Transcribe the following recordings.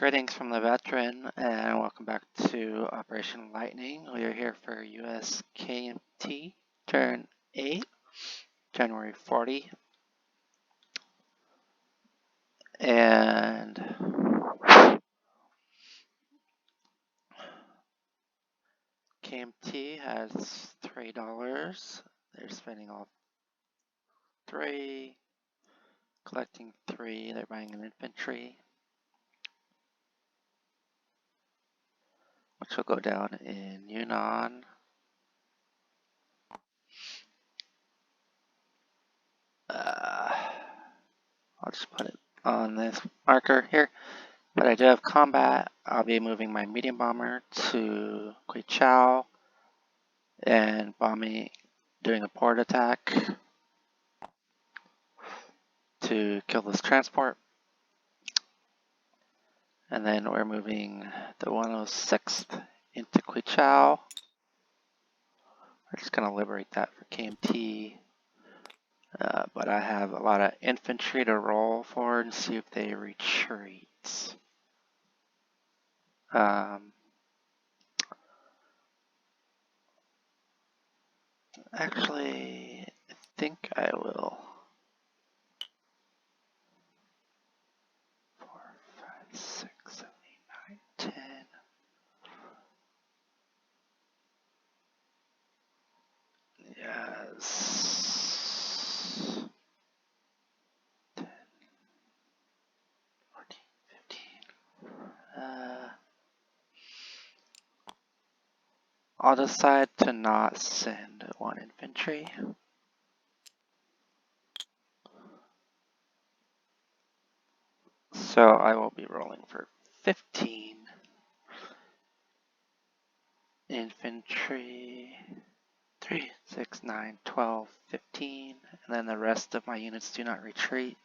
Greetings from the veteran, and welcome back to Operation Lightning. We are here for US KMT, turn 8, January 40. And KMT has $3. They're spending all 3, collecting 3. They're buying an infantry, which will go down in Yunnan. I'll just put it on this marker here. But I do have combat. I'll be moving my medium bomber to Quichao and bombing, doing a port attack to kill this transport. And then we're moving the 106th into Quichao. We're just going to liberate that for KMT. But I have a lot of infantry to roll for and see if they retreat. Actually, I think I will. 4, 5, 6, 7, 8, 9, 10. Yes. 10, 14, 15. I'll decide to not send 1 infantry. So I will be rolling for 15 infantry. 3, 6, 9, 12, 15. And then the rest of my units do not retreat.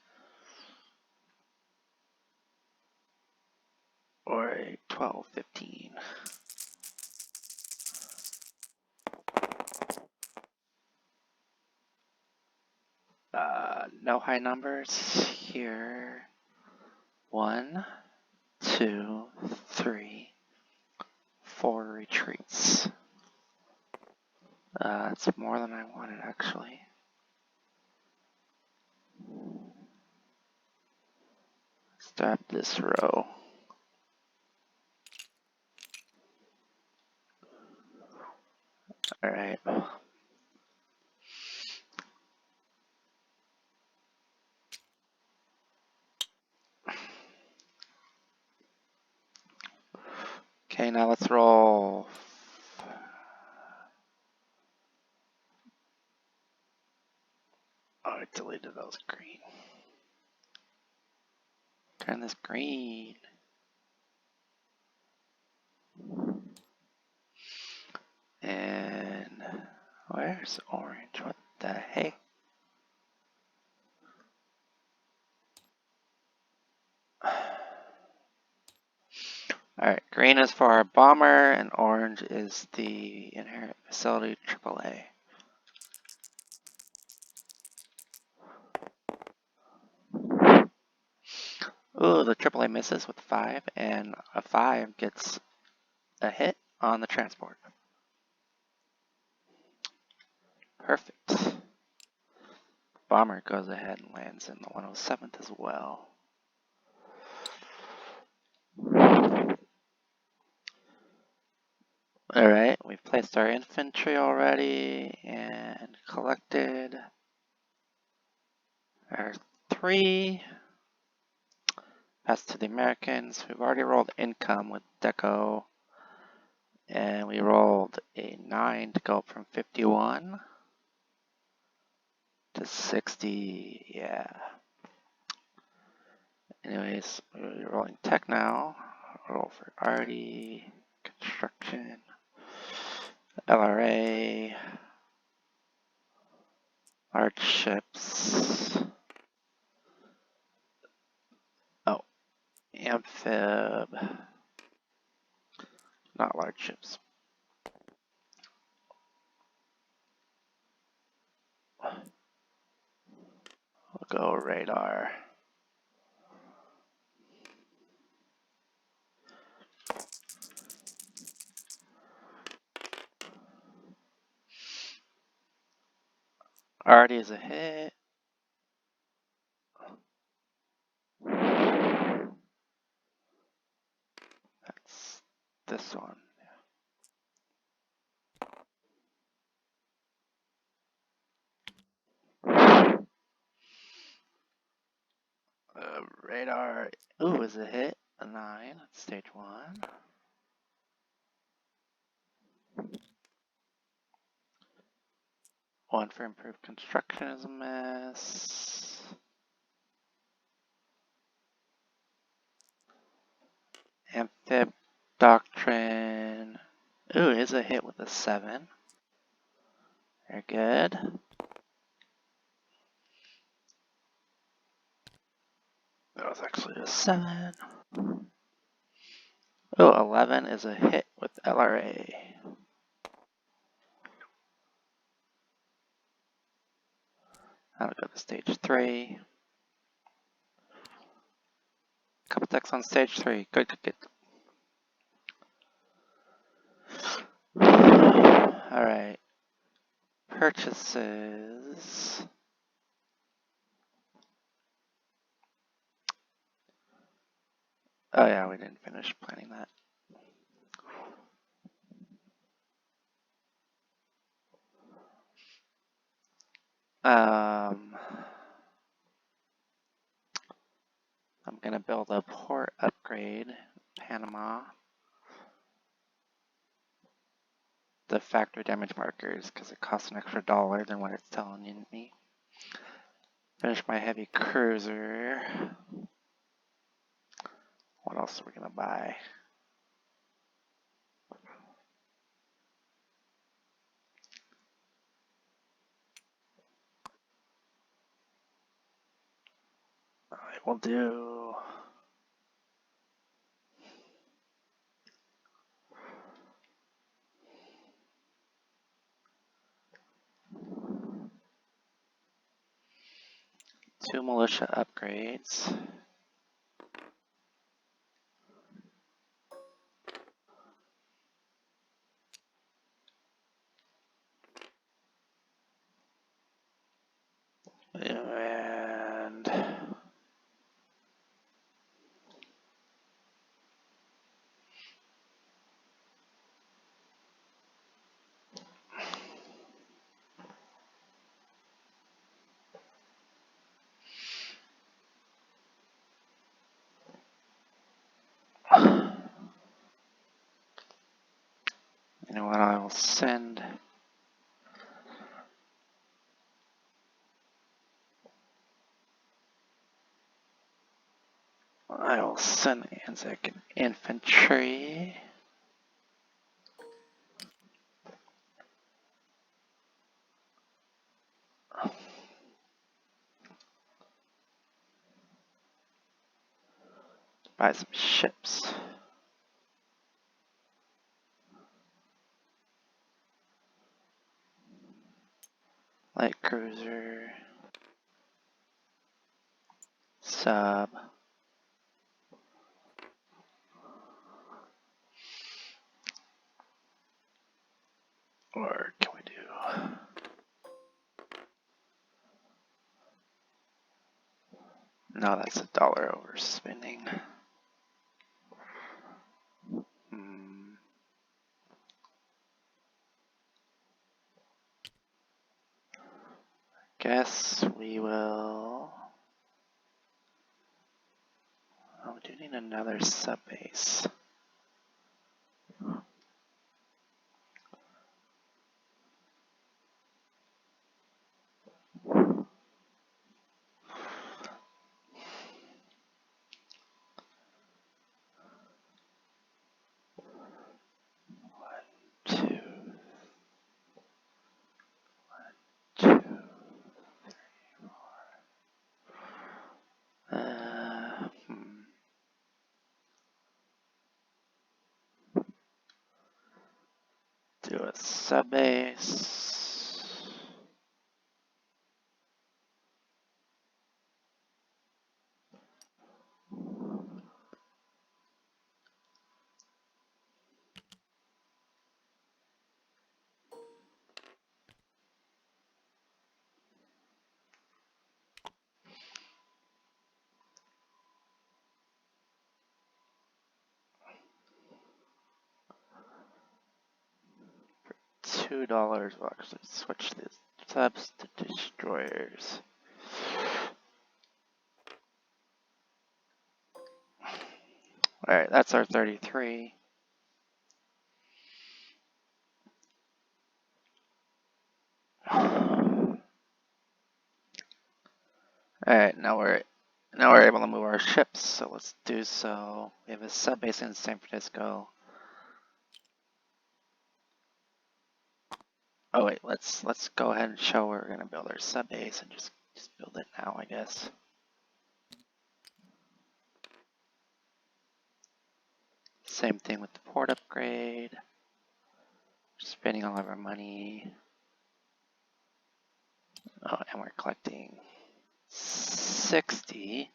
Or a 12, 15. No high numbers here. 1, 2, 3, 4 retreats. That's more than I wanted, actually. Start this row. All right. Okay, now let's roll. Oh, I deleted those green. Turn this green. And where's orange? What the heck? Alright, green is for our bomber, and orange is the inherent facility AAA. Ooh, the AAA misses with 5, and a 5 gets a hit on the transport. Perfect. Bomber goes ahead and lands in the 107th as well. Alright, we've placed our infantry already and collected our 3. Pass to the Americans. We've already rolled income with Deco. And we rolled a 9 to go up from 51 to 60. Yeah. Anyways, we're rolling tech now. Roll for Arty, construction, LRA, large ships. Oh, amphib. Not large ships. We'll go radar. Already is a hit. That's this one. Radar. Ooh, is a hit. A 9. That's stage 1. One for improved construction is a miss. Amphib doctrine. Ooh, is a hit with a 7. Very good. That was actually a 7. Oh, 11 is a hit with LRA. That'll go to stage 3. Couple decks on stage 3. Good, good, good. Alright. Purchases. Oh yeah, we didn't finish planning that. I'm gonna build a port upgrade, Panama. The factory damage markers, because it costs an extra $1 than what it's telling me. Finish my heavy cruiser. What else are we gonna buy? I will do. Two militia upgrades. And you know what, I will send Anzac and infantry. Buy some ships. Light cruiser. Sub. Or can we do? No, that's $1 overspending. Guess we will. Oh, we do need another sub base. Two. Uh, Do a sub base. $2. We'll actually switch the subs to destroyers. Alright, that's our 33. Alright, now we're able to move our ships, so let's do so. We have a sub base in San Francisco. Oh wait, let's go ahead and show where we're gonna build our sub base and just build it now, I guess. Same thing with the port upgrade. Spending all of our money. Oh, and we're collecting 60.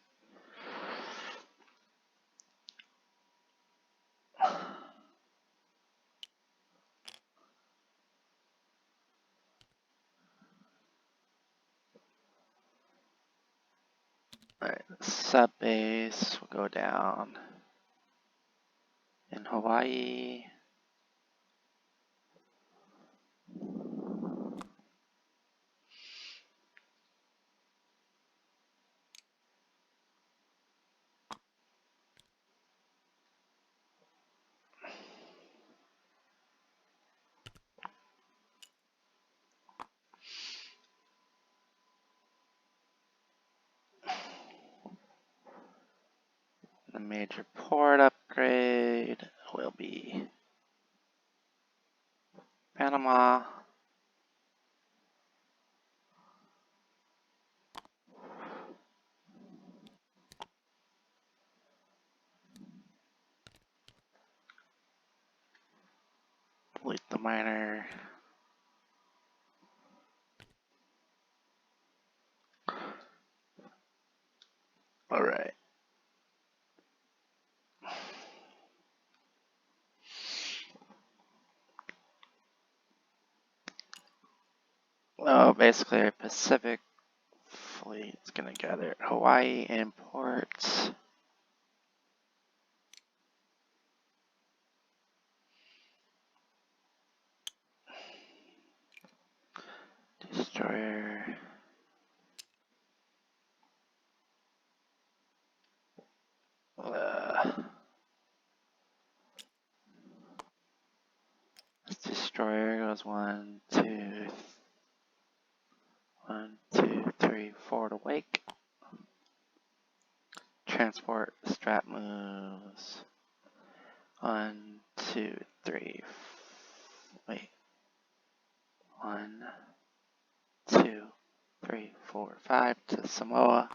Alright, sub base will go down in Hawaii. The major port upgrade will be Panama. Delete the miner. Alright. Oh, basically our Pacific fleet is gonna gather at Hawaii imports. Destroyer. This destroyer goes 1, 2, 4 to wake. Transport strat moves. 1, 2, 3. Wait. 1, 2, 3, 4, 5 to Samoa.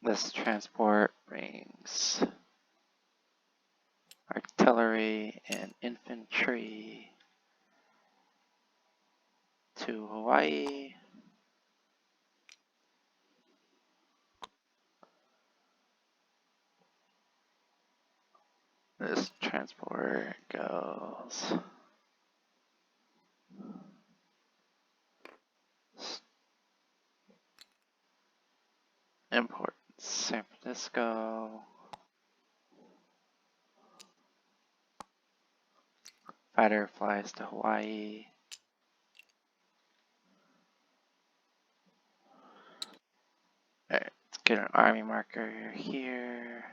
This transport brings artillery and infantry to Hawaii. This transport goes import San Francisco. Fighter flies to Hawaii. Alright, let's get an army marker here.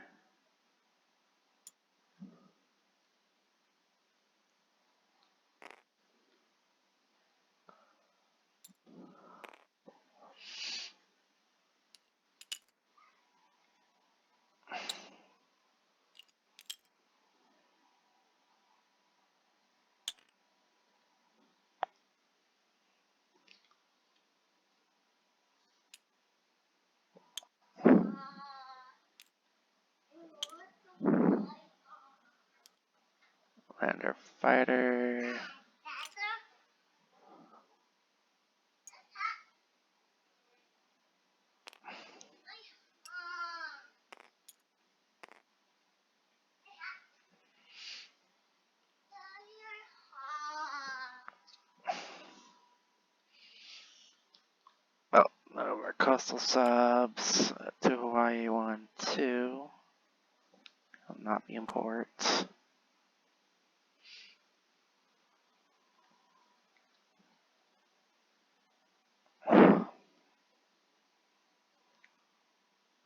Lander fighter. Oh, no, we're Coastal subs to Hawaii 1, 2. Will not be imports.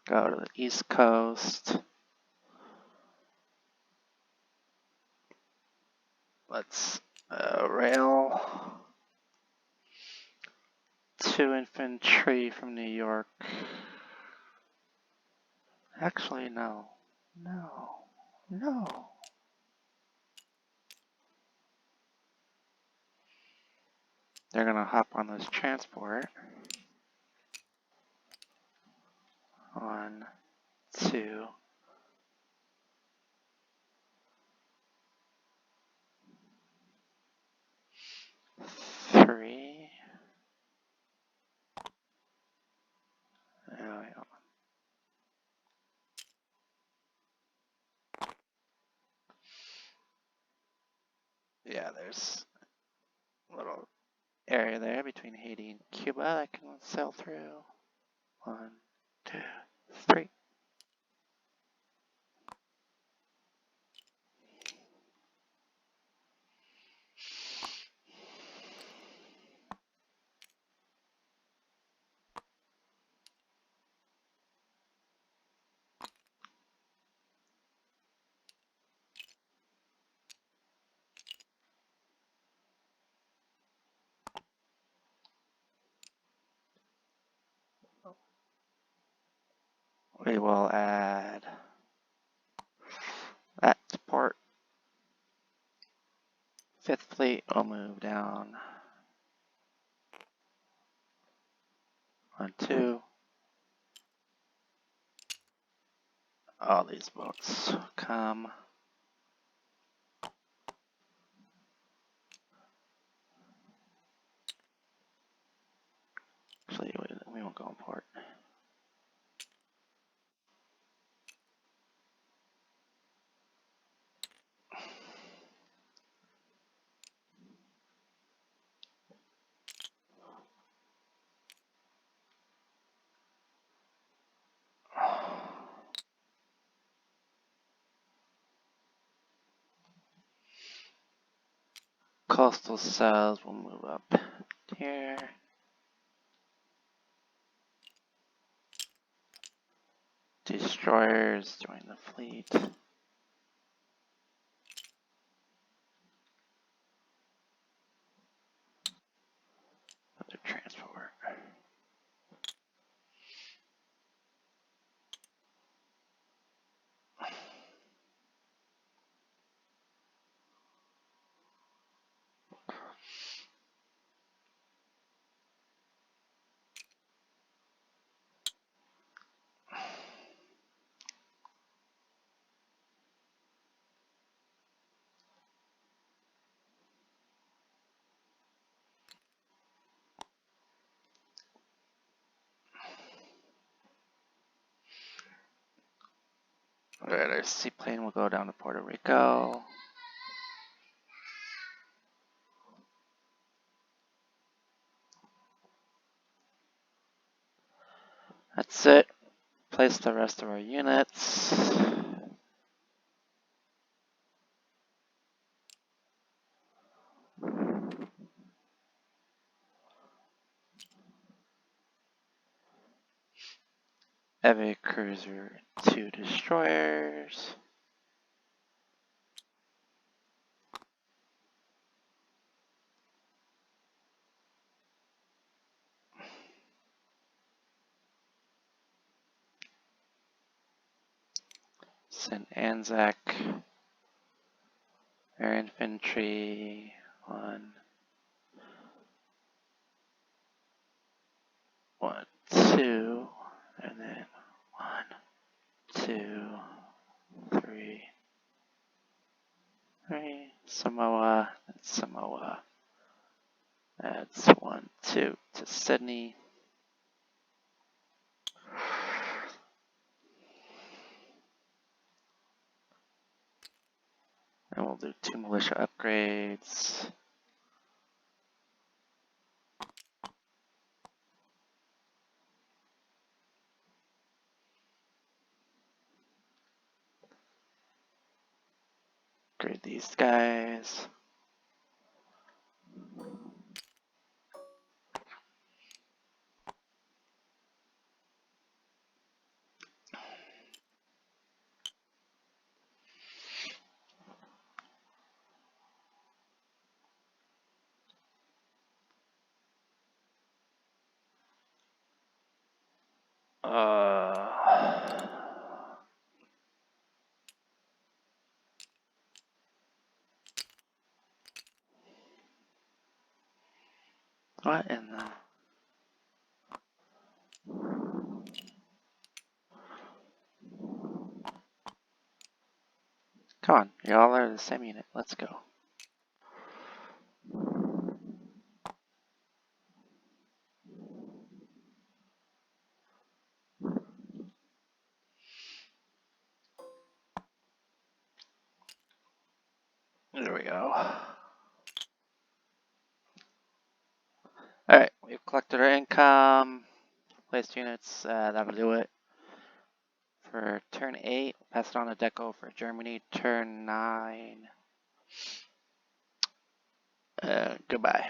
Go to the East Coast. Let's rail 2 infantry from New York. Actually, no. They're gonna hop on this transport. 1, 2. 3. Yeah, there's a little area there between Haiti and Cuba I can sail through. 1, 2, 3. We will add that to port. 5th Fleet will move down. 1, 2. All these boats come. Actually, we won't go in port. Coastal cells will move up here. Destroyers join the fleet. Another transport. Alright, our seaplane will go down to Puerto Rico. That's it. Place the rest of our units. Heavy cruiser, 2 destroyers. Send Anzac, air infantry, 1, 1, 2, and then 1, 2, 3, 3. Samoa, that's Samoa. That's 1, 2 to Sydney. And we'll do 2 militia upgrades. these guys. What in the... Come on, y'all are the same unit. Let's go. There we go. Alright, we've collected our income. Placed units, that'll do it. For turn 8, pass it on to Deco for Germany. Turn 9. Goodbye.